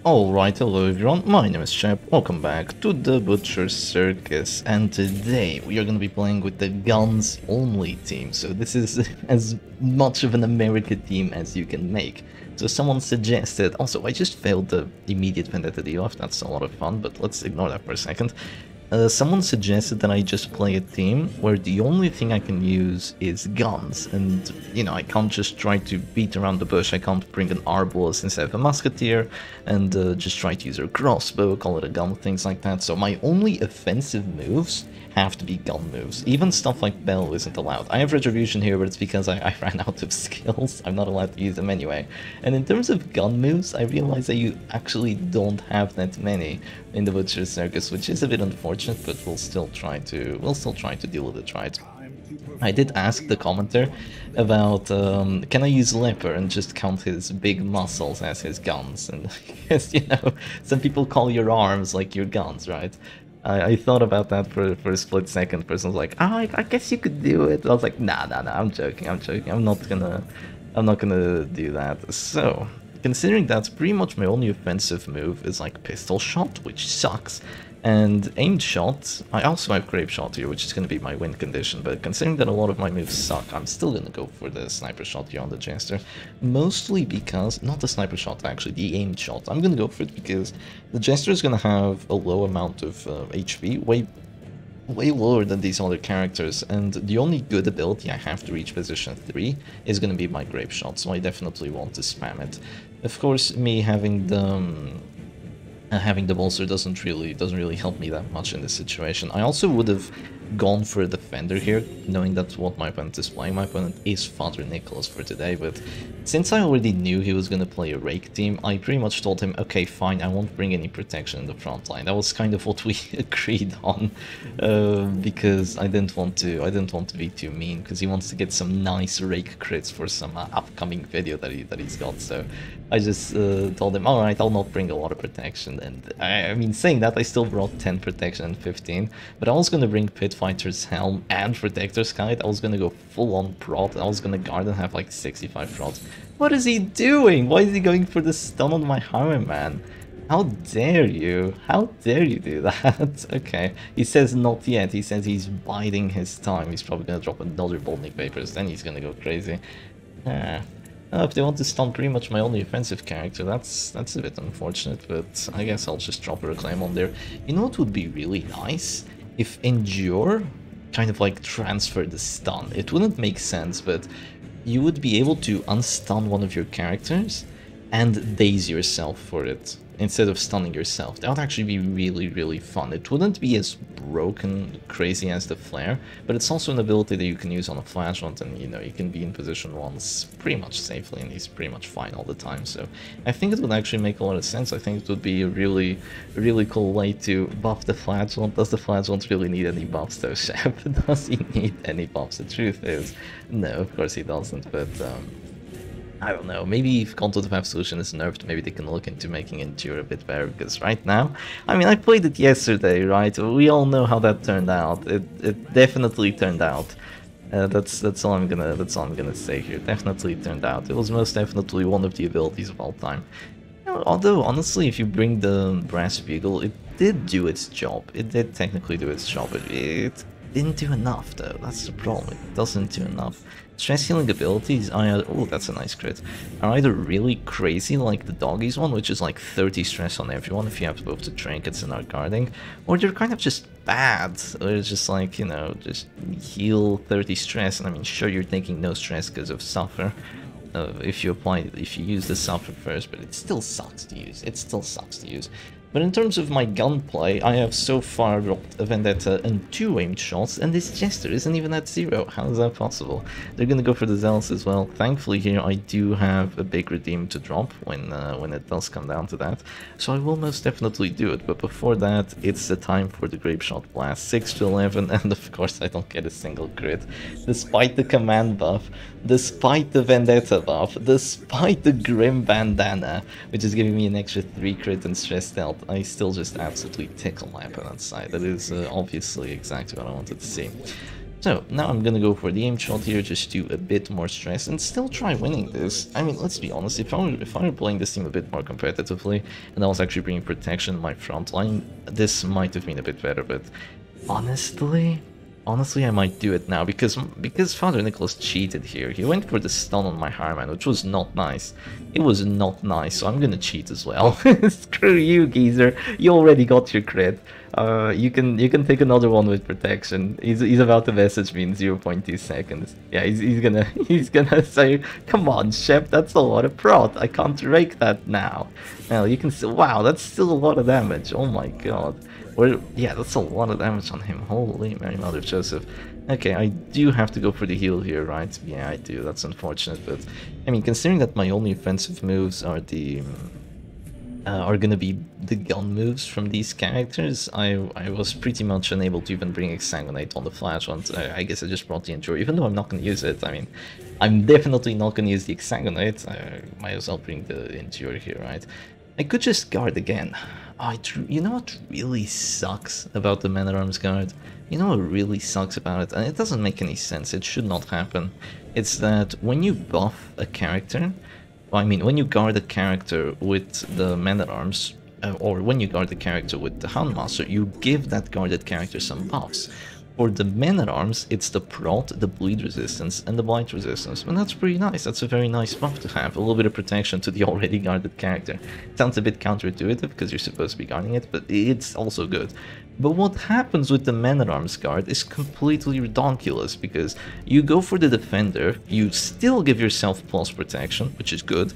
Alright, hello everyone, my name is Shep, welcome back to the Butcher Circus, and today we are going to be playing with the guns only team, so this is as much of an America team as you can make. So someone suggested, also I just failed the immediate vendetta debuff, that's a lot of fun, but let's ignore that for a second. Someone suggested that I just play a team where the only thing I can use is guns, and, you know, I can't just try to beat around the bush, I can't bring an arbalist instead of a musketeer, and just try to use a crossbow, call it a gun, things like that. So my only offensive moves have to be gun moves. Even stuff like Bell isn't allowed. I have Retribution here, but it's because I ran out of skills. I'm not allowed to use them anyway. And in terms of gun moves, I realize that you actually don't have that many in the Butcher Circus, which is a bit unfortunate, but we'll still try to deal with it, right? I did ask the commenter about can I use Leper and just count his big muscles as his guns, and because, you know, some people call your arms like your guns, right? I thought about that for a split second. Person was like, oh, I guess you could do it. I was like, nah, I'm joking, I'm not gonna do that. So, considering that pretty much my only offensive move is like pistol shot, which sucks, and aimed shot, I also have grape shot here, which is going to be my win condition, but considering that a lot of my moves suck, I'm still going to go for the sniper shot here on the Jester, mostly because, not the sniper shot actually, the aimed shot. I'm going to go for it because the Jester is going to have a low amount of HP, way lower than these other characters, and the only good ability I have to reach position 3 is going to be my grape shot, so I definitely want to spam it. Of course, me having the bolster doesn't really help me that much in this situation. I also would have gone for a defender here, knowing that what my opponent is playing. My opponent is Father Nicholas for today, but since I already knew he was going to play a rake team, I pretty much told him, okay, fine, I won't bring any protection in the front line. That was kind of what we agreed on, because I didn't want to be too mean, because he wants to get some nice rake crits for some upcoming video that he's got. So I just told him, all right, I'll not bring a lot of protection. And I mean, saying that, I still brought 10 protection and 15, but I was going to bring Pit Fighter's Helm and Protector's Kite. I was going to go full on prot. I was going to guard and have like 65 prots. What is he doing? Why is he going for the stun on my Highwayman? How dare you? How dare you do that? Okay, he says not yet. He says he's biding his time. He's probably going to drop another Boldnik Papers, then he's going to go crazy. If they want to stun pretty much my only offensive character, that's a bit unfortunate, but I guess I'll just drop a Reclaim on there. You know what would be really nice? If Endure kind of like transferred the stun. It wouldn't make sense, but you would be able to unstun one of your characters and daze yourself for it, instead of stunning yourself. That would actually be really fun. It wouldn't be as broken, crazy as the Flare, but it's also an ability that you can use on a flash hunt, and, you know, you can be in position once pretty much safely, and he's pretty much fine all the time. So I think it would actually make a lot of sense. I think it would be a really cool way to buff the flash hunt. Does the flash hunt really need any buffs though, Shep? Does he need any buffs? The truth is, no, of course he doesn't, but I don't know, maybe if Content of Absolution is nerfed, maybe they can look into making Endure a bit better, because right now, I mean, I played it yesterday, right? We all know how that turned out. It definitely turned out. That's all I'm gonna say here. Definitely turned out. It was most definitely one of the abilities of all time. You know, although, honestly, if you bring the Brass Bugle, it did do its job. It did technically do its job. It didn't do enough, though. That's the problem. It doesn't do enough. Stress healing abilities are, oh, that's a nice crit, are either really crazy like the Doggies one, which is like 30 stress on everyone if you have both the trinkets and our guarding, or they're kind of just bad, or it's just like, you know, just heal 30 stress, and I mean, sure, you're taking no stress because of Suffer, if you use the Suffer first, but it still sucks to use, But in terms of my gunplay, I have so far dropped a Vendetta and 2 aimed shots, and this Jester isn't even at 0. How is that possible? They're gonna go for the Zealots as well. Thankfully here I do have a big redeem to drop when it does come down to that, so I will most definitely do it, but before that, it's the time for the Grape Shot Blast. 6 to 11, and of course I don't get a single crit, despite the command buff, despite the Vendetta buff, despite the Grim Bandana, which is giving me an extra 3 crit and stress stealth. I still just absolutely tickle my opponent's side. That is obviously exactly what I wanted to see. So now I'm gonna go for the aim shot here, just do a bit more stress and still try winning this. I mean, let's be honest, if I were playing this team a bit more competitively and I was actually bringing protection in my front line, this might have been a bit better, but honestly, I might do it now because Father Nicholas cheated here. He went for the stun on my Harman, which was not nice. It was not nice, so I'm gonna cheat as well. Screw you, geezer. You already got your crit. You can take another one with protection. He's about to message me in 0.2 seconds. Yeah, he's gonna say, come on, Shep, that's a lot of prot. I can't rake that now. Well, you can see, wow, that's still a lot of damage. Oh my god. Yeah, that's a lot of damage on him. Holy Mary Mother of Joseph. Okay, I do have to go for the heal here, right? Yeah, I do. That's unfortunate, but I mean, considering that my only offensive moves are the gonna be the gun moves from these characters, I was pretty much unable to even bring Exsanguinate on the Flash hunt. I guess I just brought the Endure, even though I'm not gonna use it. I mean, I'm definitely not gonna use the Exsanguinate. I might as well bring the Endure here, right? I could just guard again. You know what really sucks about the Man-at-Arms guard? You know what really sucks about it? And it doesn't make any sense, it should not happen. It's that when you buff a character, well, I mean, when you guard a character with the Man-at-Arms, or when you guard the character with the Houndmaster, you give that guarded character some buffs. For the Men-at-Arms, it's the Prot, the Bleed Resistance, and the Blight Resistance. And that's pretty nice. That's a very nice buff to have. A little bit of protection to the already guarded character. It sounds a bit counterintuitive because you're supposed to be guarding it, but it's also good. But what happens with the Men-at-Arms guard is completely ridiculous, because you go for the Defender, you still give yourself plus protection, which is good,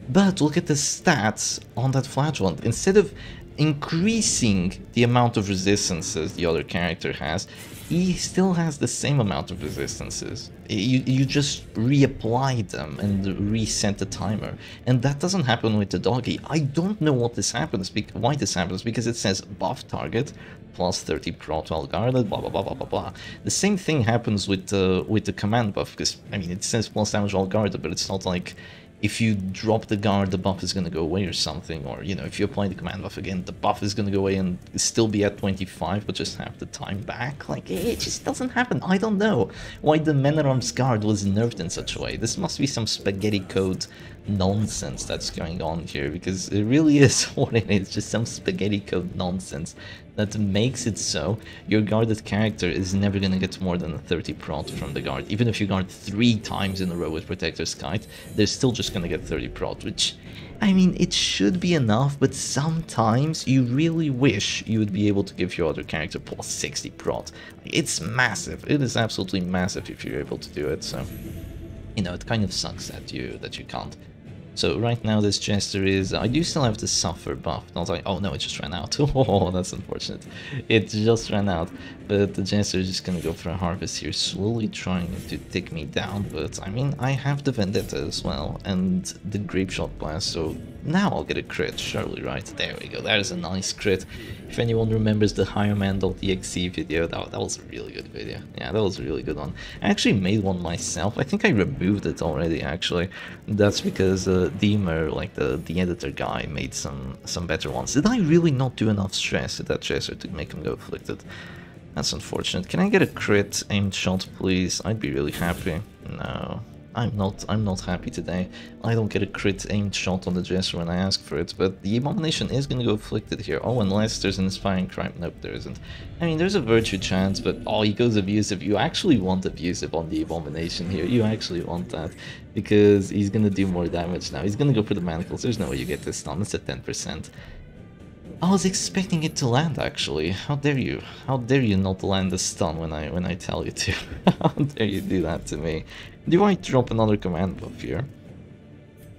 but look at the stats on that Flagellant. Instead of increasing the amount of resistances the other character has, he still has the same amount of resistances. You just reapply them and reset the timer, and that doesn't happen with the doggy. I don't know what this happens, why this happens, because it says buff target plus 30 prot while guarded, blah blah blah blah blah blah. The same thing happens with the command buff, because I mean it says plus damage while guarded, but it's not like if you drop the guard, the buff is going to go away or something, or, you know, if you apply the command buff again, the buff is going to go away and still be at 25, but just have the time back. Like, it just doesn't happen. I don't know why the Men-at-Arms guard was nerfed in such a way. This must be some spaghetti code nonsense that's going on here, because it really is what it is, just some spaghetti code nonsense that makes it so your guarded character is never going to get more than a 30 prot from the guard. Even if you guard 3 times in a row with Protector's Kite, they're still just going to get 30 prot, which, I mean, it should be enough, but sometimes you really wish you would be able to give your other character plus 60 prot. It's massive. It is absolutely massive if you're able to do it, so, you know, it kind of sucks that you can't. So right now this Jester is, I do still have the Suffer buff, and I was like, oh no, it just ran out. Oh, that's unfortunate. It just ran out, but the Jester is just gonna go for a Harvest here, slowly trying to take me down, but I mean, I have the Vendetta as well, and the Grape Shot Blast, so now I'll get a crit, surely, right? There we go, there's a nice crit. If anyone remembers the HigherMan.exe video, that was a really good video. Yeah, that was a really good one. I actually made one myself. I think I removed it already, actually. That's because Deemer, like the editor guy, made some better ones. Did I really not do enough stress at that Chaser to make him go Afflicted? That's unfortunate. Can I get a crit aimed shot, please? I'd be really happy. No. I'm not happy today. I don't get a crit aimed shot on the Jester when I ask for it, but the Abomination is gonna go Afflicted here. Oh, unless there's an Inspiring Crime. Nope, there isn't. I mean, there's a Virtue chance, but oh, he goes Abusive. You actually want Abusive on the Abomination here. You actually want that, because he's gonna do more damage now. He's gonna go for the Manacles. There's no way you get this stun. It's at 10%. I was expecting it to land, actually. How dare you? How dare you not land the stun when I tell you to? How dare you do that to me? Do I drop another command buff here?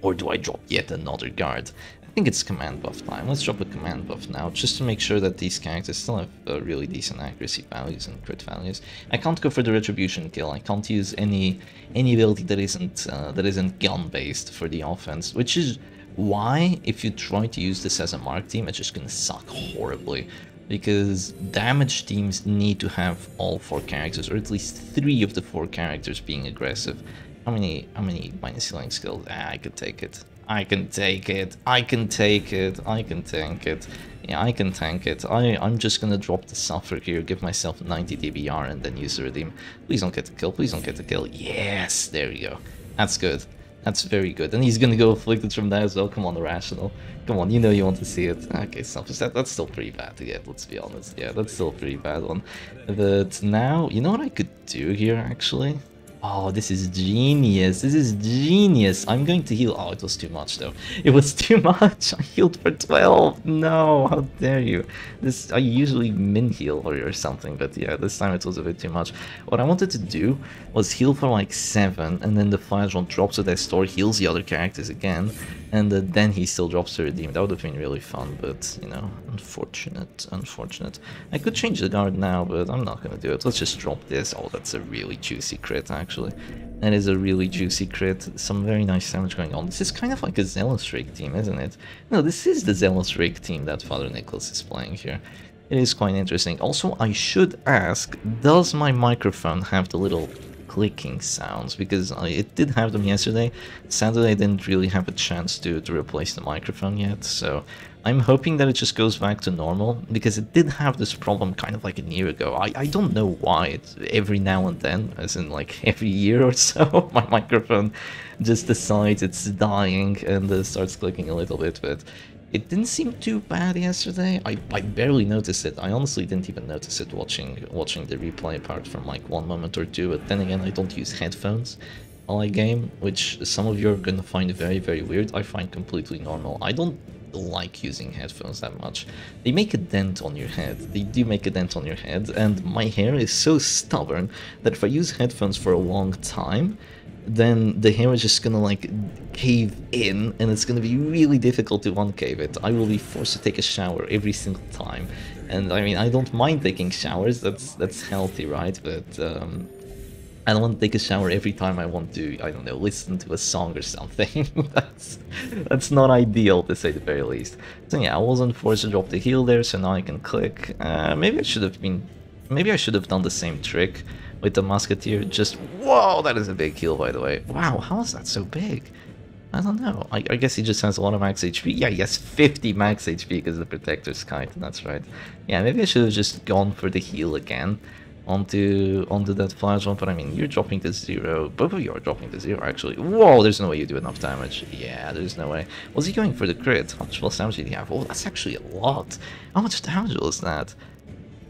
Or do I drop yet another guard? I think it's command buff time. Let's drop a command buff now, just to make sure that these characters still have really decent accuracy values and crit values. I can't go for the Retribution kill. I can't use any ability that isn't gun-based for the offense, which is why, if you try to use this as a mark team, it's just gonna suck horribly, because damage teams need to have all 4 characters, or at least 3 of the 4 characters being aggressive. How many minus healing skills? I could take it. I can take it. I can take it. I can tank it. Yeah, I can tank it. I'm just gonna drop the Suffer here, give myself 90 DBR, and then use the Redeem. Please don't get the kill. Please don't get the kill. Yes, there you go. That's good. That's very good. And he's gonna go Afflicted from that as well. Come on, Irrational. Come on, you know you want to see it. Okay, that's still pretty bad to get, let's be honest. Yeah, that's still a pretty bad one. But now, you know what I could do here, actually? Oh, this is genius. This is genius. I'm going to heal. Oh, it was too much, though. It was too much. I healed for 12. No, how dare you. This I usually min heal or something, but yeah, this time it was a bit too much. What I wanted to do was heal for like 7, and then the Flash drops to that store, heals the other characters again, and then he still drops to Redeem. That would have been really fun, but, you know, unfortunate, unfortunate. I could change the guard now, but I'm not going to do it. Let's just drop this. Oh, that's a really juicy crit, actually. That is a really juicy crit. Some very nice damage going on. This is kind of like a Zealous Rig team, isn't it? No, this is the Zealous Rig team that Father Nicholas is playing here. It is quite interesting. Also, I should ask, does my microphone have the little clicking sounds? Because it did have them yesterday. Sadly, I didn't really have a chance to replace the microphone yet, so I'm hoping that it just goes back to normal, because it did have this problem kind of like a year ago. I don't know why. It's every now and then, as in like every year or so, my microphone just decides it's dying and starts clicking a little bit, but it didn't seem too bad yesterday. I barely noticed it. I honestly didn't even notice it watching the replay apart from like one moment or two, but then again, I don't use headphones while I game, which some of you are gonna find very, very weird. I find completely normal. I don't like using headphones that much. They make a dent on your head. They do make a dent on your head, and my hair is so stubborn that if I use headphones for a long time, then the hair is just gonna like cave in, and it's gonna be really difficult to uncave it. I will be forced to take a shower every single time, and I mean, I don't mind taking showers, that's healthy, right? But I don't want to take a shower every time I want to, I don't know, listen to a song or something. That's not ideal, to say the very least. So yeah, I wasn't forced to drop the heal there, so now I can click. Maybe I should have done the same trick with the Musketeer. Just, whoa, that is a big heal, by the way. Wow, how is that so big? I don't know. I guess he just has a lot of max HP. Yeah, he has 50 max HP because of the Protector's Kite, that's right. Yeah, maybe I should have just gone for the heal again onto that flash one, but I mean, you're dropping to 0. Both of you are dropping to 0, actually. Whoa, there's no way you do enough damage. Yeah, there's no way. Was he going for the crit? How much less damage did he have? Oh, that's actually a lot. How much damage was that?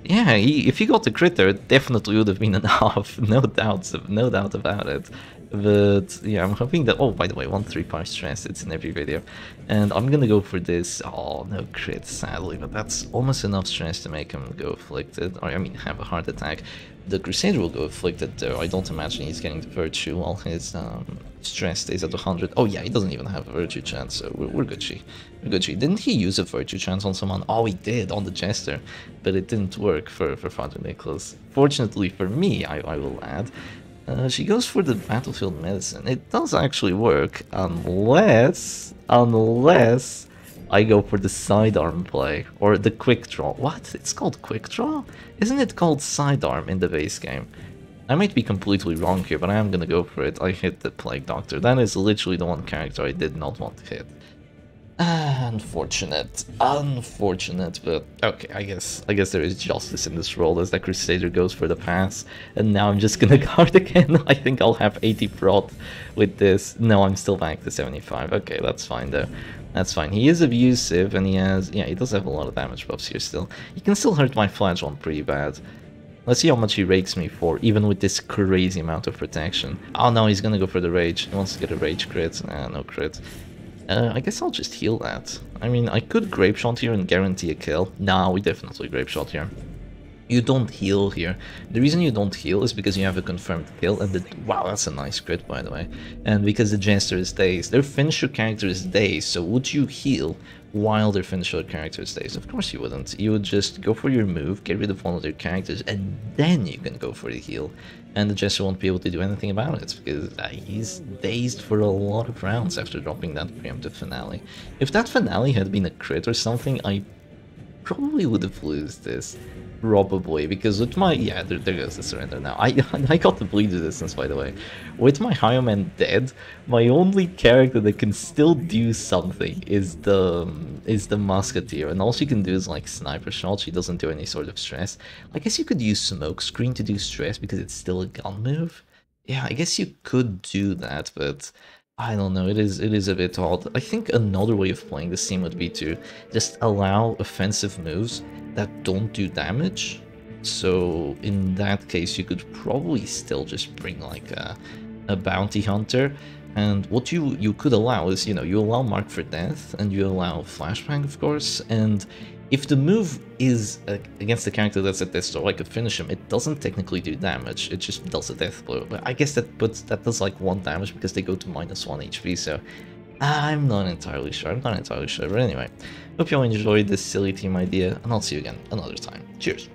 Yeah, if he got the crit there, it definitely would have been enough. No doubt about it. But yeah, I'm hoping that... Oh, by the way, 135 stress, it's in every video. And I'm gonna go for this... Oh, no crit, sadly, but that's almost enough stress to make him go Afflicted. Or, I mean, have a heart attack. The Crusader will go Afflicted, though. I don't imagine he's getting the Virtue while his stress stays at 100. Oh, yeah, he doesn't even have a Virtue chance, so we're Gucci. We're Gucci. Didn't he use a Virtue chance on someone? Oh, he did, on the Jester. But it didn't work for Father Nicholas. Fortunately for me, I will add. She goes for the Battlefield Medicine. It does actually work, unless I go for the sidearm play, or the quick draw. What? It's called quick draw? Isn't it called sidearm in the base game? I might be completely wrong here, but I am gonna go for it. I hit the Plague Doctor. That is literally the one character I did not want to hit. Unfortunate, but okay, I guess there is justice in this role as that Crusader goes for the pass, and now I'm just gonna guard again. I think I'll have 80 prot with this. No, I'm still back to 75. Okay, that's fine though. That's fine. He is abusive, and he does have a lot of damage buffs here still. He can still hurt my Flagellum pretty bad. Let's see how much he rakes me for, even with this crazy amount of protection. Oh no, he's gonna go for the Rage. He wants to get a Rage crit. No crit. I guess I'll just heal that. I mean, I could Grape Shot here and guarantee a kill. Nah, we definitely Grape Shot here. You don't heal here. The reason you don't heal is because you have a confirmed kill, and wow, that's a nice crit, by the way. And because the Jester is dazed. Their finisher character is dazed, so would you heal while their finisher character is dazed? Of course you wouldn't. You would just go for your move, get rid of one of their characters, and then you can go for the heal. And the Jester won't be able to do anything about it, because he's dazed for a lot of rounds after dropping that preemptive finale. If that finale had been a crit or something, I probably would have lost this. Probably, because with my... Yeah, there goes the surrender now. I got the bleed resistance, by the way. With my High Man dead, my only character that can still do something is the Musketeer, and all she can do is, like, Sniper Shot. She doesn't do any sort of stress. I guess you could use Smoke Screen to do stress, because it's still a gun move. Yeah, I guess you could do that, but... I don't know, it is a bit odd. I think another way of playing this team would be to just allow offensive moves that don't do damage. So in that case, you could probably still just bring like a bounty hunter. And what you could allow is, you know, you allow Mark for Death and you allow Flashbang, of course. And if the move is against the character that's at death, so I could finish him, it doesn't technically do damage, it just does a death blow. But I guess that does like 1 damage because they go to -1 HP, so I'm not entirely sure, But anyway, hope you all enjoyed this silly team idea, and I'll see you again another time. Cheers!